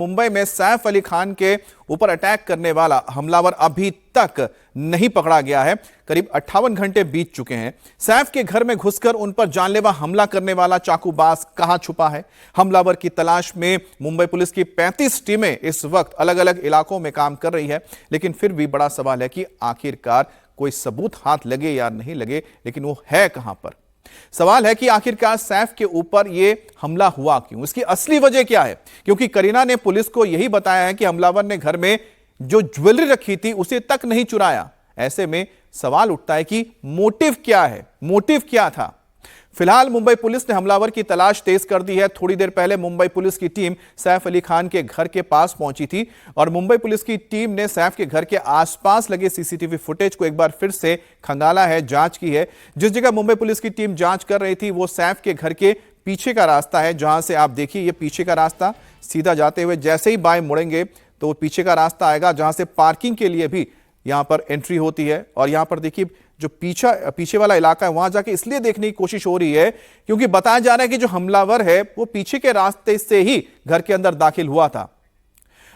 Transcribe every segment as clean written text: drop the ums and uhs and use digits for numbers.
मुंबई में सैफ अली खान के ऊपर अटैक करने वाला हमलावर अभी तक नहीं पकड़ा गया है। करीब 58 घंटे बीत चुके हैं। सैफ के घर में घुसकर उन पर जानलेवा हमला करने वाला चाकूबाज कहां छुपा है? हमलावर की तलाश में मुंबई पुलिस की 35 टीमें इस वक्त अलग अलग इलाकों में काम कर रही है, लेकिन फिर भी बड़ा सवाल है कि आखिरकार कोई सबूत हाथ लगे या नहीं लगे, लेकिन वो है कहां पर? सवाल है कि आखिरकार सैफ के ऊपर यह हमला हुआ क्यों, इसकी असली वजह क्या है? क्योंकि करीना ने पुलिस को यही बताया है कि हमलावर ने घर में जो ज्वेलरी रखी थी उसे तक नहीं चुराया। ऐसे में सवाल उठता है कि मोटिव क्या है, मोटिव क्या था? फिलहाल मुंबई पुलिस ने हमलावर की तलाश तेज कर दी है। थोड़ी देर पहले मुंबई पुलिस की टीम सैफ अली खान के घर के पास पहुंची थी और मुंबई पुलिस की टीम ने सैफ के घर के आसपास लगे सीसीटीवी फुटेज को एक बार फिर से खंगाला है, जांच की है। जिस जगह मुंबई पुलिस की टीम जांच कर रही थी वो सैफ के घर के पीछे का रास्ता है, जहां से आप देखिए ये पीछे का रास्ता सीधा जाते हुए जैसे ही बाएं मुड़ेंगे तो वो पीछे का रास्ता आएगा, जहां से पार्किंग के लिए भी यहां पर एंट्री होती है। और यहां पर देखिए जो पीछे वाला इलाका है वहां जाके इसलिए देखने की कोशिश हो रही है क्योंकि बताया जा रहा है कि जो हमलावर है वो पीछे के रास्ते से ही घर के अंदर दाखिल हुआ था।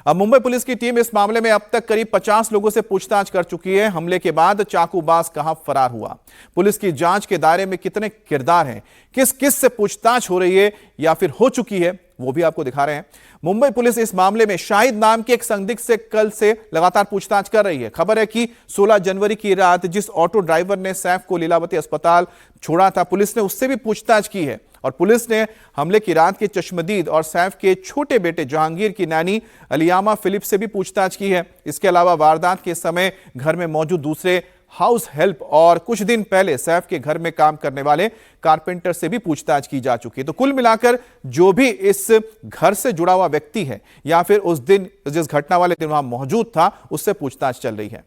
अब मुंबई पुलिस की टीम इस मामले में अब तक करीब 50 लोगों से पूछताछ कर चुकी है। हमले के बाद चाकूबाज कहां फरार हुआ, पुलिस की जांच के दायरे में कितने किरदार हैं, किस किस से पूछताछ हो रही है या फिर हो चुकी है, वो भी आपको दिखा रहे हैं। मुंबई पुलिस इस मामले में शाहिद नाम के एक संदिग्ध से कल से लगातार पूछताछ कर रही है। खबर है कि 16 जनवरी की रात जिस ऑटो ड्राइवर ने सैफ को लीलावती अस्पताल छोड़ा था, पुलिस ने उससे भी पूछताछ की है। और पुलिस ने हमले की रात के चश्मदीद और सैफ के छोटे बेटे जहांगीर की नानी अलियामा फिलिप से भी पूछताछ की है। इसके अलावा वारदात के समय घर में मौजूद दूसरे हाउस हेल्प और कुछ दिन पहले सैफ के घर में काम करने वाले कारपेंटर से भी पूछताछ की जा चुकी है। तो कुल मिलाकर जो भी इस घर से जुड़ा हुआ व्यक्ति है या फिर उस दिन जिस घटना वाले दिन वहां मौजूद था उससे पूछताछ चल रही है।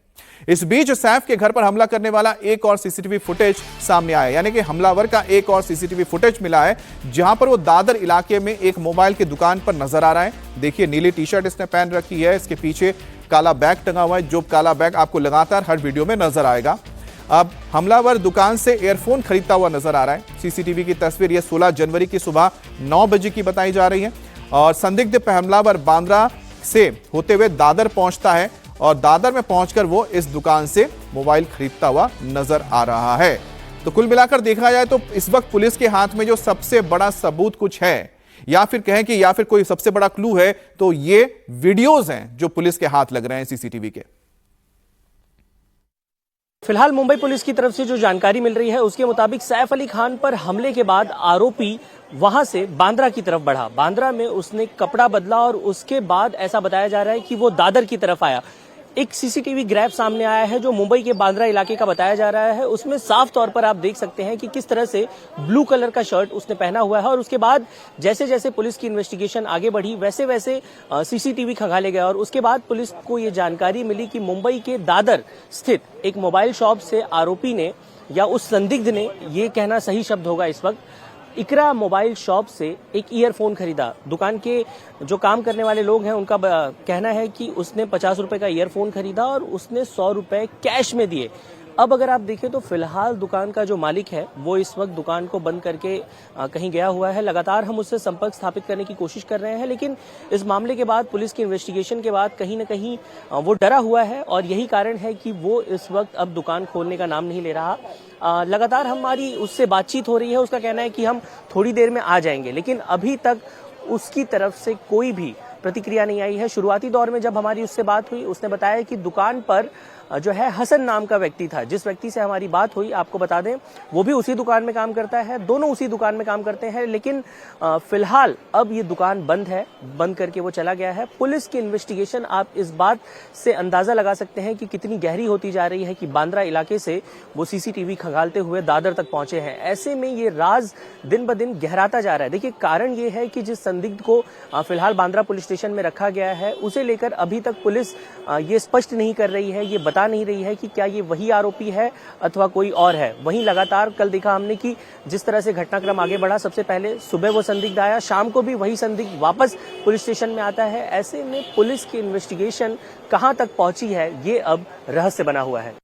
इस बीच सैफ के घर पर हमला करने वाला एक और सीसीटीवी फुटेज सामने आया, यानी कि हमलावर का एक और सीसीटीवी फुटेज मिला है जहां पर वो दादर इलाके में एक मोबाइल की दुकान पर नजर आ रहा है। देखिए नीली टी शर्ट इसने पहन रखी है, इसके पीछे काला बैग टंगा हुआ है, जो काला बैग आपको लगातार हर वीडियो में नजर आएगा। अब हमलावर दुकान से एयरफोन खरीदता हुआ नजर आ रहा है। सीसीटीवी की तस्वीर यह 16 जनवरी की सुबह 9 बजे की बताई जा रही है और संदिग्ध हमलावर बांद्रा से होते हुए दादर पहुंचता है और दादर में पहुंचकर वो इस दुकान से मोबाइल खरीदता हुआ नजर आ रहा है। तो कुल मिलाकर देखा जाए तो इस वक्त पुलिस के हाथ में जो सबसे बड़ा सबूत कुछ है या फिर कहें कि या फिर कोई सबसे बड़ा क्लू है तो ये वीडियोस हैं जो पुलिस के हाथ लग रहे हैं सीसीटीवी के। फिलहाल मुंबई पुलिस की तरफ से जो जानकारी मिल रही है उसके मुताबिक सैफ अली खान पर हमले के बाद आरोपी वहां से बांद्रा की तरफ बढ़ा। बांद्रा में उसने कपड़ा बदला और उसके बाद ऐसा बताया जा रहा है कि वो दादर की तरफ आया। एक सीसीटीवी ग्रैब सामने आया है जो मुंबई के बांद्रा इलाके का बताया जा रहा है। उसमें साफ तौर पर आप देख सकते हैं कि किस तरह से ब्लू कलर का शर्ट उसने पहना हुआ है और उसके बाद जैसे जैसे पुलिस की इन्वेस्टिगेशन आगे बढ़ी वैसे वैसे सीसीटीवी खंगाले गए और उसके बाद पुलिस को ये जानकारी मिली कि मुंबई के दादर स्थित एक मोबाइल शॉप से आरोपी ने या उस संदिग्ध ने, ये कहना सही शब्द होगा इस वक्त, इकरा मोबाइल शॉप से एक ईयरफोन खरीदा। दुकान के जो काम करने वाले लोग हैं उनका कहना है कि उसने 50 रुपए का ईयरफोन खरीदा और उसने 100 रुपए कैश में दिए। अब अगर आप देखें तो फिलहाल दुकान का जो मालिक है वो इस वक्त दुकान को बंद करके कहीं गया हुआ है। लगातार हम उससे संपर्क स्थापित करने की कोशिश कर रहे हैं, लेकिन इस मामले के बाद पुलिस की इन्वेस्टिगेशन के बाद कहीं न कहीं वो डरा हुआ है और यही कारण है कि वो इस वक्त अब दुकान खोलने का नाम नहीं ले रहा। लगातार हमारी उससे बातचीत हो रही है, उसका कहना है कि हम थोड़ी देर में आ जाएंगे, लेकिन अभी तक उसकी तरफ से कोई भी प्रतिक्रिया नहीं आई है। शुरुआती दौर में जब हमारी उससे बात हुई उसने बताया कि दुकान पर जो है हसन नाम का व्यक्ति था। जिस व्यक्ति से हमारी बात हुई आपको बता दें वो भी उसी दुकान में काम करता है, दोनों उसी दुकान में काम करते हैं, लेकिन फिलहाल अब ये दुकान बंद है, बंद करके वो चला गया है। पुलिस की इन्वेस्टिगेशन आप इस बात से अंदाजा लगा सकते हैं कि कितनी गहरी होती जा रही है कि बांद्रा इलाके से वो सीसीटीवी खंगालते हुए दादर तक पहुंचे हैं। ऐसे में ये राज दिन ब दिन गहराता जा रहा है। देखिए कारण ये है कि जिस संदिग्ध को फिलहाल बांद्रा पुलिस स्टेशन में रखा गया है उसे लेकर अभी तक पुलिस ये स्पष्ट नहीं कर रही है, ये बता नहीं रही है कि क्या ये वही आरोपी है अथवा कोई और है। वहीं लगातार कल देखा हमने कि जिस तरह से घटनाक्रम आगे बढ़ा, सबसे पहले सुबह वो संदिग्ध आया, शाम को भी वही संदिग्ध वापस पुलिस स्टेशन में आता है। ऐसे में पुलिस की इन्वेस्टिगेशन कहां तक पहुंची है ये अब रहस्य बना हुआ है।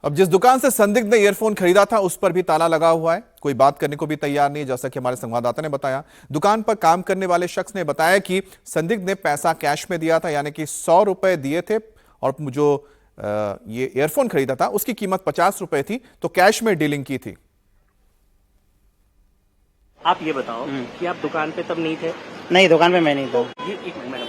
अब जिस दुकान से संदिग्ध ने ईयरफोन खरीदा था उस पर भी ताला लगा हुआ है, कोई बात करने को भी तैयार नहीं है। जैसा कि हमारे संवाददाता ने बताया, दुकान पर काम करने वाले शख्स ने बताया कि संदिग्ध ने पैसा कैश में दिया था, यानी कि 100 रुपए दिए थे और जो ये ईयरफोन खरीदा था उसकी कीमत 50 रुपए थी, तो कैश में डीलिंग की थी। आप ये बताओ कि आप दुकान पे तब नहीं थे? नहीं, दुकान पे मैं नहीं था। ये एक मिनट मैडम,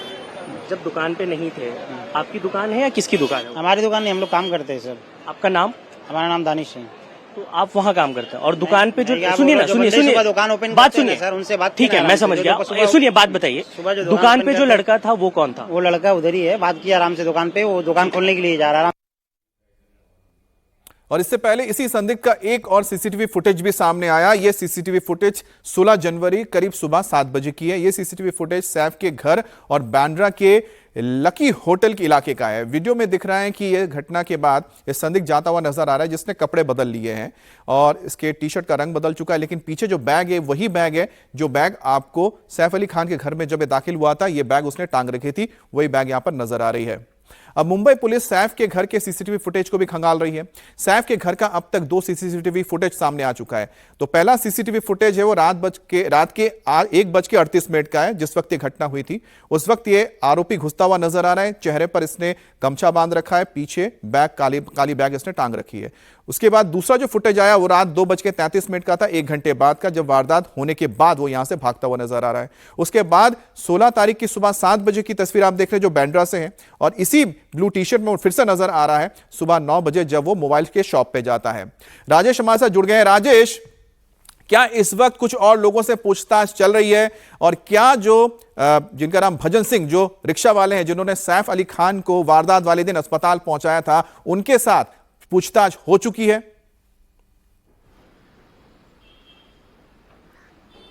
जब दुकान पे नहीं थे, आपकी दुकान है या किसकी दुकान है? हमारी दुकान नहीं, हम लोग काम करते हैं सर। आपका नाम? हमारा नाम दानिश है। तो आप वहाँ काम करते हैं और दुकान पे जो नहीं, आप सुनिए ना, जो सुनिए बंदे सुनिए सुबह दुकान ओपन बात करते हैं ना सुनिए सर, उनसे बात ठीक है, कीजिए मैं आराम समझ से। गया। जो सुबह- सुनिए बात बताइए, सुबह जो दुकान पे जो ओपन लड़का था वो कौन था? वो लड़का उधर ही है, बात किया आराम से दुकान पे, वो दुकान खोलने के लिए जा रहा है। और इससे पहले इसी संदिग्ध का एक और सीसीटीवी फुटेज भी सामने आया। यह सीसीटीवी फुटेज 16 जनवरी करीब सुबह 7 बजे की है। यह सीसीटीवी फुटेज सैफ के घर और बांद्रा के लकी होटल के इलाके का है। वीडियो में दिख रहा है कि यह घटना के बाद यह संदिग्ध जाता हुआ नजर आ रहा है, जिसने कपड़े बदल लिए हैं और इसके टी शर्ट का रंग बदल चुका है, लेकिन पीछे जो बैग है वही बैग है जो बैग आपको सैफ अली खान के घर में जब दाखिल हुआ था, यह बैग उसने टांग रखी थी, वही बैग यहां पर नजर आ रही है। अब मुंबई पुलिस सैफ के घर के सीसीटीवी फुटेज को भी खंगाल रही है। सैफ के घर का अब तक 2 सीसीटीवी फुटेज सामने आ चुका है। तो पहला सीसीटीवी फुटेज है वो रात के 1:38 का है, जिस वक्त ये घटना हुई थी। उस वक्त ये आरोपी घुसता हुआ नजर आ रहा है, चेहरे पर इसने गमछा बांध रखा है, पीछे बैग काली बैग इसने टांग रखी है। उसके बाद दूसरा जो फुटेज आया वो रात 2:33 का था, 1 घंटे बाद का, जब वारदात होने के बाद वो यहां से भागता हुआ नजर आ रहा है। उसके बाद 16 तारीख की सुबह 7 बजे की तस्वीर आप देख रहे हैं जो बांद्रा से है, और इसी ब्लू टी शर्ट में वो फिर से नजर आ रहा है सुबह 9 बजे जब वो मोबाइल के शॉप पे जाता है। राजेश हमारे साथ जुड़ गए हैं। राजेश, क्या इस वक्त कुछ और लोगों से पूछताछ चल रही है, और क्या जो जिनका नाम भजन सिंह, जो रिक्शा वाले हैं जिन्होंने सैफ अली खान को वारदात वाले दिन अस्पताल पहुंचाया था, उनके साथ पूछताछ हो चुकी है?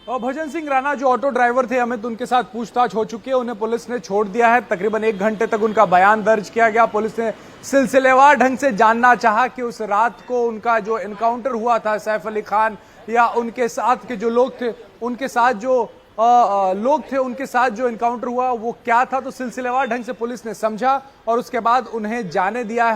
और भजन सिंह राणा जो ऑटो ड्राइवर थे, अमित, उनके साथ पूछताछ हो चुकी है। उन्हें पुलिस ने छोड़ दिया है। तकरीबन 1 घंटे तक उनका बयान दर्ज किया गया। पुलिस ने सिलसिलेवार ढंग से जानना चाहा कि उस रात को उनका जो एनकाउंटर हुआ था सैफ अली खान या उनके साथ के जो लोग थे, उनके साथ जो एनकाउंटर हुआ वो क्या था। तो सिलसिलेवार ढंग से पुलिस ने समझा और उसके बाद उन्हें जाने दिया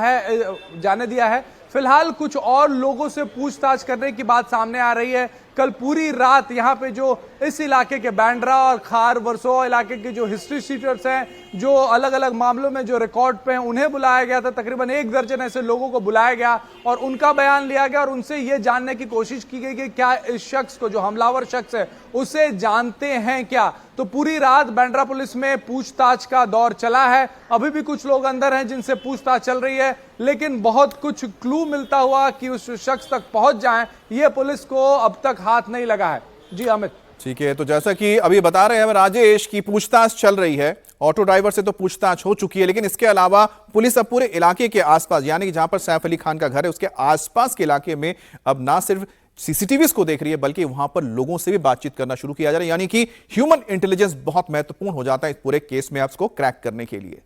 है। फिलहाल कुछ और लोगों से पूछताछ करने की बात सामने आ रही है। कल पूरी रात यहाँ पे जो इस इलाके के बांद्रा और खार वर्सोवा इलाके के जो हिस्ट्री शीटर्स हैं, जो अलग अलग मामलों में जो रिकॉर्ड पे हैं, उन्हें बुलाया गया था। तकरीबन 1 दर्जन ऐसे लोगों को बुलाया गया और उनका बयान लिया गया और उनसे ये जानने की कोशिश की गई कि क्या इस शख्स को, जो हमलावर शख्स है, उसे जानते हैं क्या। तो पूरी रात बांद्रा पुलिस में पूछताछ का दौर चला है। अभी भी कुछ लोग अंदर हैं जिनसे पूछताछ चल रही है, लेकिन बहुत कुछ क्लू मिलता हुआ कि उस शख्स तक पहुंच जाएं, ये पुलिस को अब तक हाथ नहीं लगा है। जी अमित। ठीक है, तो जैसा कि अभी बता रहे हैं राजेश की पूछताछ चल रही है। ऑटो ड्राइवर से तो पूछताछ हो चुकी है, लेकिन इसके अलावा पुलिस अब पूरे इलाके के आसपास, यानी कि जहां पर सैफ अली खान का घर है उसके आसपास के इलाके में अब ना सिर्फ सीसीटीवी को देख रही है, बल्कि वहां पर लोगों से भी बातचीत करना शुरू किया जा रहा है। यानी कि ह्यूमन इंटेलिजेंस बहुत महत्वपूर्ण हो जाता है इस पूरे केस में आपको क्रैक करने के लिए।